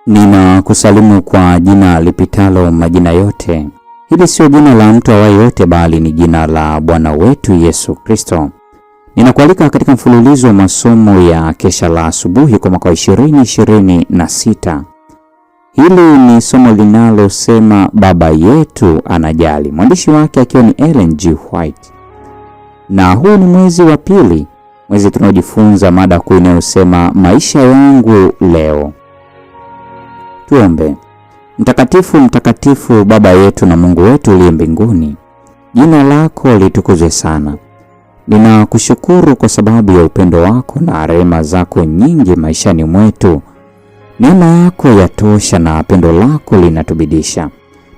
Ninakusalimu kwa jina lipitalo majina yote. Hili sio jina la mtu awaye yote, bali ni jina la Bwana wetu Yesu Kristo. Ninakualika katika mfululizo wa masomo ya kesha la asubuhi kwa mwaka 2026. Hili ni somo linalosema Baba yetu anajali, mwandishi wake akiwa ni Ellen G. White. Na huu ni mwezi wa pili, mwezi tunaojifunza mada kuu inayosema maisha yangu leo. Tuombe. Mtakatifu, mtakatifu, Baba yetu na Mungu wetu uliye mbinguni, jina lako litukuzwe sana. Ninakushukuru kwa sababu ya upendo wako na rehema zako nyingi maishani mwetu. Neema yako yatosha na pendo lako linatubidisha.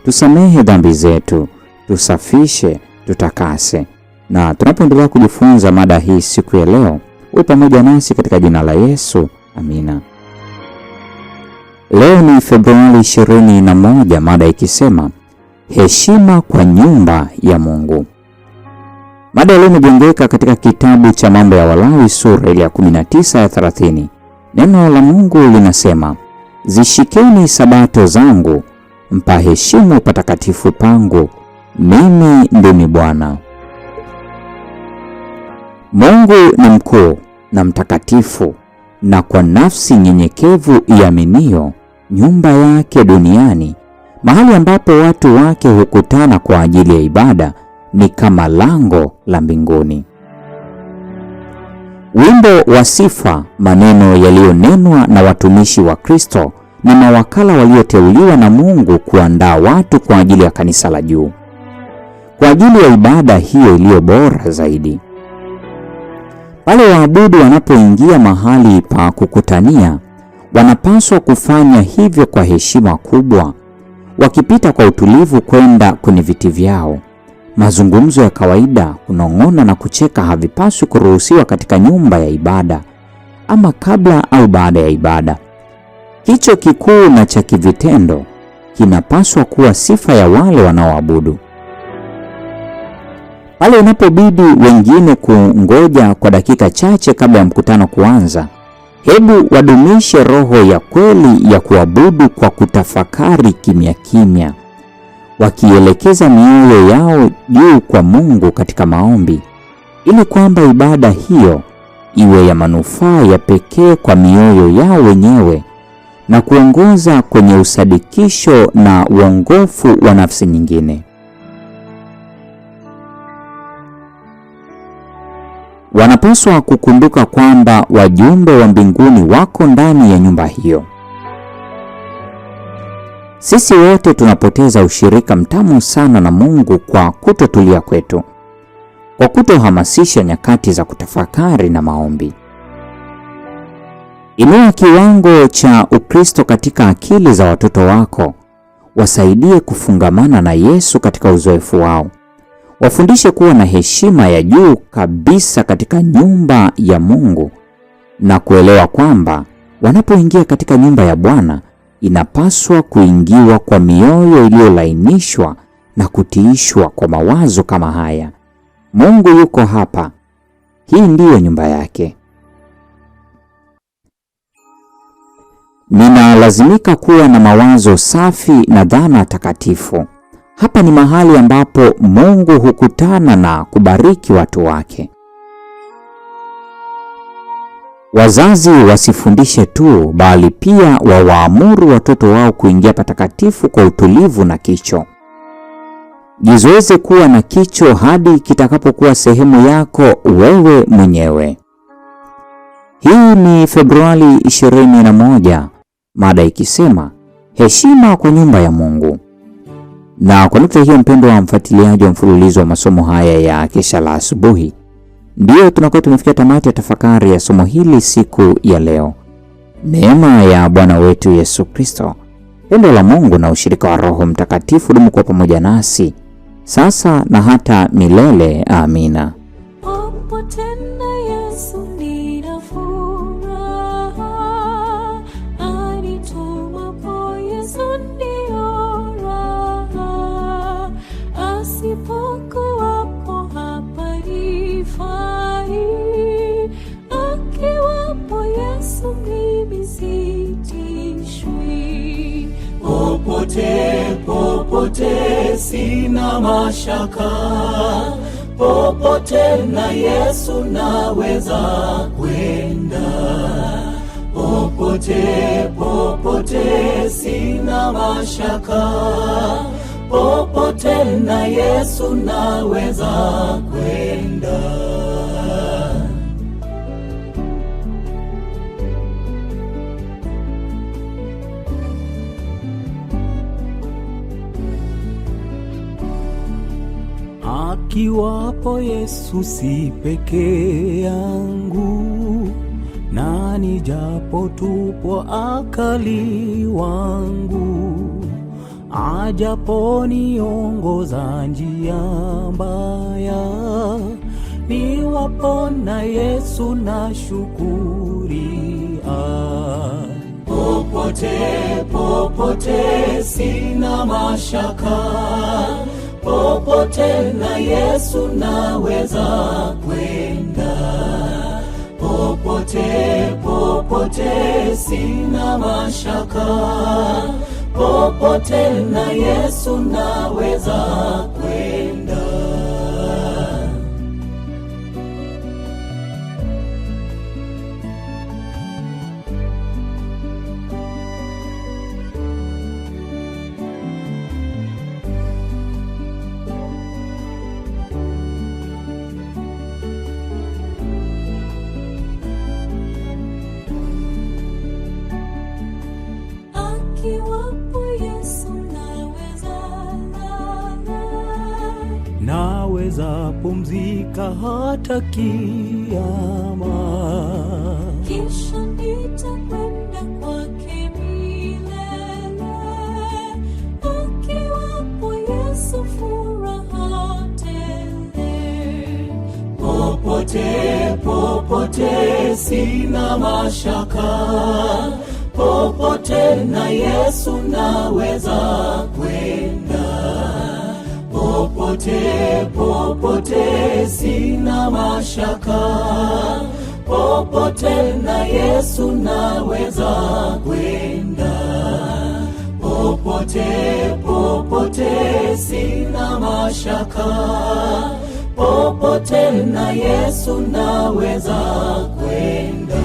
Tusamehe dhambi zetu, tusafishe, tutakase. Na tunapoendelea kujifunza mada hii siku ya leo, uwe pamoja nasi katika jina la Yesu. Amina. Leo ni Februari 21, mada ikisema heshima kwa nyumba ya Mungu. Mada leo imejengeka katika kitabu cha Mambo ya Walawi sura ya 19 ya 30. Neno la Mungu linasema, zishikeni sabato zangu, mpaheshimu patakatifu pangu, mimi ndimi Bwana. Mungu ni mkuu na mtakatifu, na kwa nafsi nyenyekevu iaminio, nyumba yake duniani, mahali ambapo watu wake hukutana kwa ajili ya ibada, ni kama lango la mbinguni. Wimbo wa sifa, maneno yaliyonenwa na watumishi wa Kristo na mawakala walioteuliwa na Mungu kuandaa watu kwa ajili ya kanisa la juu, kwa ajili ya ibada hiyo iliyo bora zaidi. Pale waabudu wanapoingia mahali pa kukutania, wanapaswa kufanya hivyo kwa heshima kubwa, wakipita kwa utulivu kwenda kwenye viti vyao. Mazungumzo ya kawaida, kunong'ona na kucheka havipaswi kuruhusiwa katika nyumba ya ibada, ama kabla au baada ya ibada. Kicho kikuu na cha kivitendo kinapaswa kuwa sifa ya wale wanaoabudu. Pale inapobidi wengine kungoja kwa dakika chache kabla ya mkutano kuanza, hebu wadumishe roho ya kweli ya kuabudu kwa kutafakari kimya kimya, wakielekeza mioyo yao juu kwa Mungu katika maombi, ili kwamba ibada hiyo iwe ya manufaa ya pekee kwa mioyo yao wenyewe na kuongoza kwenye usadikisho na uongofu wa nafsi nyingine. Wanapaswa kukumbuka kwamba wajumbe wa mbinguni wako ndani ya nyumba hiyo. Sisi wote tunapoteza ushirika mtamu sana na Mungu kwa kutotulia kwetu, kwa kutohamasisha nyakati za kutafakari na maombi. Inua kiwango cha Ukristo katika akili za watoto wako, wasaidie kufungamana na Yesu katika uzoefu wao. Wafundishe kuwa na heshima ya juu kabisa katika nyumba ya Mungu, na kuelewa kwamba wanapoingia katika nyumba ya Bwana inapaswa kuingiwa kwa mioyo iliyolainishwa na kutiishwa kwa mawazo kama haya: Mungu yuko hapa, hii ndiyo nyumba yake. Ninalazimika kuwa na mawazo safi na dhana takatifu. Hapa ni mahali ambapo Mungu hukutana na kubariki watu wake. Wazazi wasifundishe tu, bali pia wawaamuru watoto wao kuingia patakatifu kwa utulivu na kicho. Jizoeze kuwa na kicho hadi kitakapokuwa sehemu yako wewe mwenyewe. Hii ni Februari 21, mada ikisema heshima kwa nyumba ya Mungu. Na kwa nukta hiyo, mpendo wa mfuatiliaji wa mfululizo wa masomo haya ya kesha la asubuhi, ndio tunakuwa tumefikia tamati ya tafakari ya somo hili siku ya leo. Neema ya Bwana wetu Yesu Kristo, pendo la Mungu na ushirika wa Roho Mtakatifu dumu kwa pamoja nasi sasa na hata milele. Amina. Akiwapo Yesu mimi sitishwi. popote sina mashaka, popote na Yesu naweza kwenda. Popote sina mashaka, popote na Yesu naweza kwenda. Akiwapo Yesu si peke yangu, na nijapo tupo akali wangu, ajapo niongoza njia mbaya, niwapo na Yesu na shukuria. Popote sina mashaka, popote na Yesu naweza kwenda. Popote sina mashaka, popote na Yesu naweza kwenda. Naweza pumzika hata kiyama, kisha nitakwenda kwake milele. Akiwapo Yesu furaha tele. Popote sina mashaka, popote na Yesu naweza kwenda. Popote sina mashaka, popote na Yesu naweza kwenda. Popote sina mashaka, popote na Yesu naweza kwenda.